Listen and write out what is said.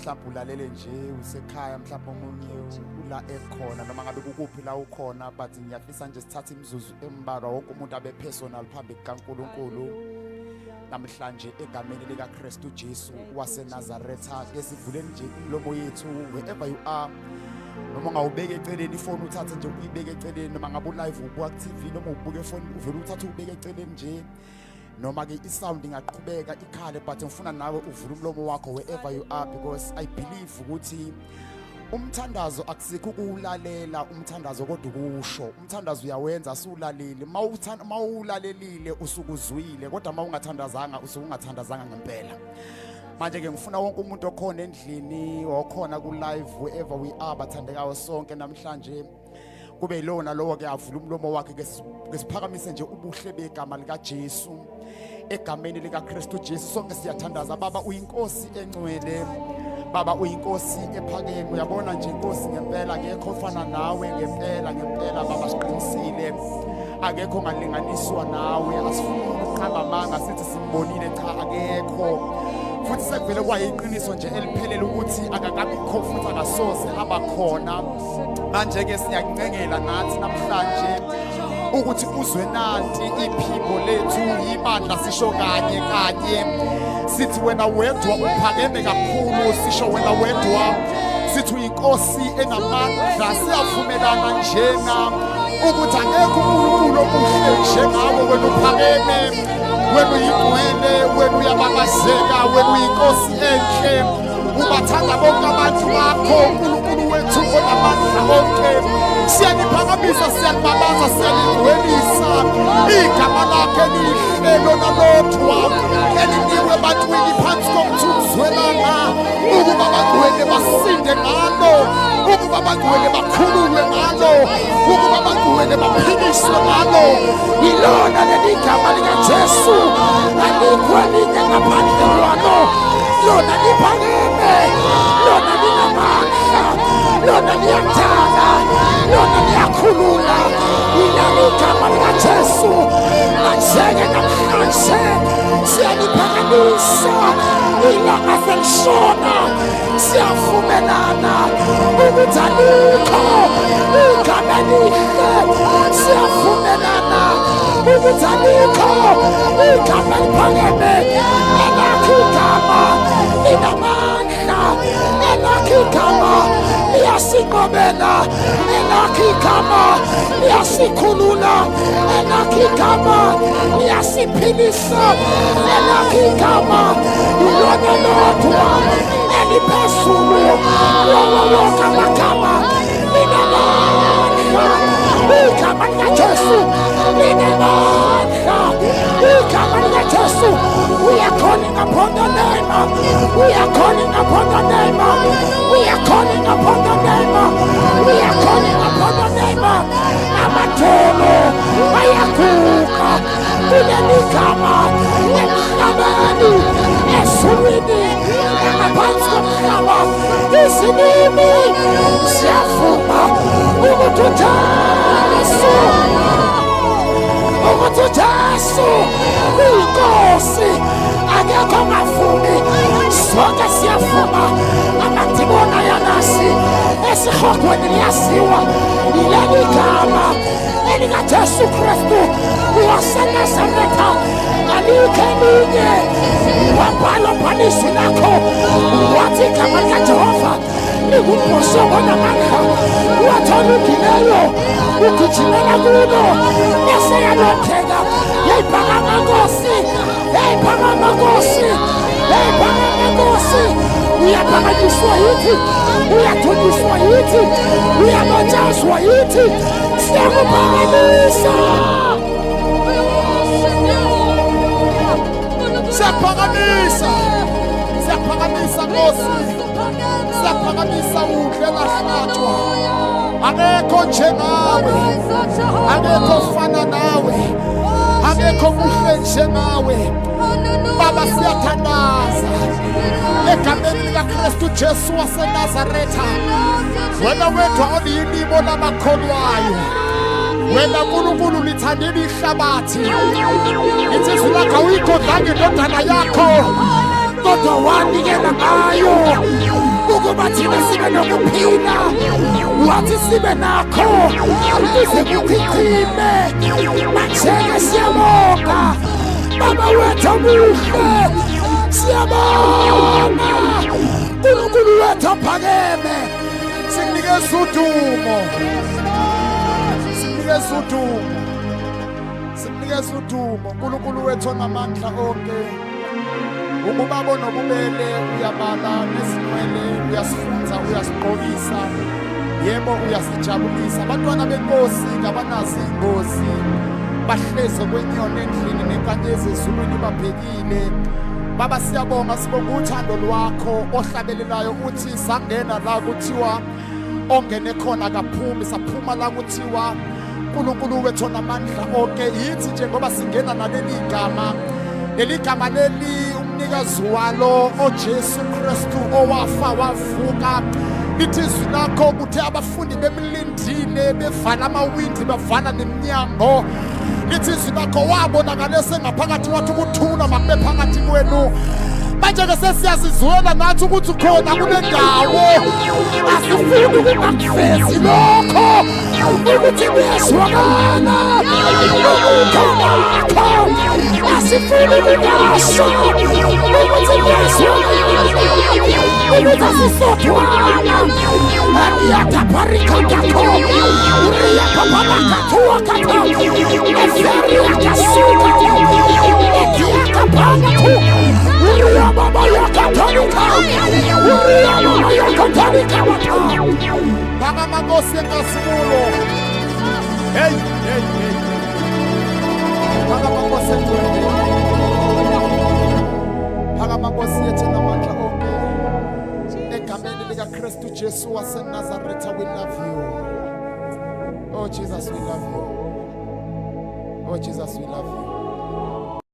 mhlawumbe ulalele nje usekhaya mhlawumbe omunye ula ekhona noma ngabe kukuphi la ukhona but ngiyafisa nje sithathe imizuzu embalwa wonke umuntu abe personal phambi kaNkulunkulu namhlanje egameni lika Kristu Jesu waseNazaretha kesivuleni nje imlomo yethu wherever you are noma ngawubeka eceleni ifoni uthathe nje uyibeke eceleni noma ngabe live ubuka TV noma ubuka efoni uvela uthathe ubeke eceleni nje noma ke isound ingaqhubeka ikhale but ngifuna nawe uvule umlomo wakho wherever you are because I believe ukuthi umthandazo akusikho ukulalela umthandazo kodwa ukusho umthandazo uyawenza asulaleli mawulalelile usukuzwile kodwa mawungathandazanga usungathandazanga ngempela manje ke ngifuna wonke umuntu okhona endlini okhona ku live wherever we are bathandekayo sonke namhlanje kube ilona lowo ke avula umlomo wakhe ke siphakamise nje ubuhle begama lika Jesu egameni lika Kristu Jesu sonke siyathandaza baba uyinkosi engcwele baba uyinkosi ephakeme uyabona nje inkosi ngempela akekho ofana nawe ngempela baba siqinisile akekho ngalinganiswa nawe asifuni ukuqamba amanga sithi simbonile cha akekho futhi sekuvele kwayiqiniso nje eliphelele ukuthi akakabikho futhi akasoze abakhona manje ke siyakuncengela nathi namhlanje ukuthi uzwe nanti iphimbo lethu ibandla sisho kanye sithi wena wedwa uphakeme kakhulu sisho wena wedwa sithi uyinkosi enamandla siyavumelana njena ukuthi akekho uNkulunkulu omuhle njengawe wena uphakeme wena uyingcwele wena uyababazeka wena uyinkosi enhle ubathanda bonke abantu bakho uNkulunkulu wethu onamandla bonke siyaniphakamisa siyanibabaza siyanidwelisa igama lakhe lihle lona lodwa eliniwe ebantwini phansi komthunzwelana ukuba abangcwele basinde ngalo ukuba abangcwele bakhululwe ngalo ukuba abangcwele baphiliswe ngalo ilona leli gama likaJesu alikho elinye ngaphandle kwalo lona liphakeme lona linamandla lona liyathanda lona liyakhulula ilalo gama likaJesu manje namhlanje siyaniphakamisa ilanga selishona siyavumelana ukuthi alikho igama elihle siyavumelana ukuthi alikho igama liphakeme elakho igama linamandla elakho igama liyasinqobela elakho igama liyasikhulula elakho igama liyasiphilisa elakho igama ilona lodwa eliphezulu wonke amagama linamandla igama likaJesu linamandla igama likaJesu we are calling upon the name we are calling upon the name we are calling upon the name we are calling upon the name amathono ayaguqa kuleli gama emhlabeni ezulwini ngaphansi komhlaba izinimi siyavuma ukuthi uJesu uyinkosi akekho ongavumi sonke siyavuma amadimoni ayanasi esihogweni liyaziwa ileli gama elikaJesu Kristu waseNazaretha alikho elinye wabhala phaliswi lakho wathi igama likaJehova lingumboshoko namandla watholukileyo ugijimela kulo eseyalopheka yayibhakama nkosi uyaphakanyiswa yithi uyathunyiswa yithi uyabotshazwa yithi siyakuphakamisa Nkosi siyaphakamisa uhle lahlatshwa akekho njengawe akekho ofana nawe akekho muhle njengawe Baba siyathandaza egameni likaKristu Jesu waseNazaretha wena wedwa oliyilimo lamakholwayo wena Nkulunkulu lithandile ihlabathi izizwe lakho uyigodlanga indodana yakho kodwa wanikela ngayo sibe nokuphila wathi sibe nakho ukuze kuchichime manje siyabonga baba wethu omuhle siyabonga uNkulunkulu wethu ophakeme sikunikeza udumo sikunikeza udumo sikunikeza udumo uNkulunkulu wethu onamandla onke ukubabo nobubele uyabala nesinwele uyasifunza uyasigqokisa yebo uyasijabulisa abantwana benkosi ngabanazi ingozi bahleze kwenyoni endlini nenkanyezi ezulwini babhekile baba siyabonga sibonga uthando lwakho ohlabelelayo uthi sangena la kuthiwa ongene khona kaphumi saphuma la kuthiwa uNkulunkulu wethu onamandla onke yithi nje ngoba singena naleli gama leli umnikazi walo oJesu Kristu owafa wavuka lithi izwi lakho kuthe abafundi bemlindile bevala amawindi bevala neminyango lithi izwi lakho wabonakala sengaphakathi wathi ukuthula makube phakathi kwenu manje ke sesiyazizwela nathi ukuthi ukhona kule ndawo asifuni ukungakufezi lokho ukuthi kuyezwakala asifuni ukuyasho ukuthi kuyezwakala ukuthi asisothwana aniyataparikandakho uriyataparakatuwa kato eferiyakasuka etiyakapangatu Baba yakatarika Baba yakatarika Baba magosi ngasimulo Hey Baba magosi ngwe Baba magosi yethu namandla onke egameni lika Kristu Jesu wase Nazareth we love you Oh Jesus we love you Oh Jesus we love you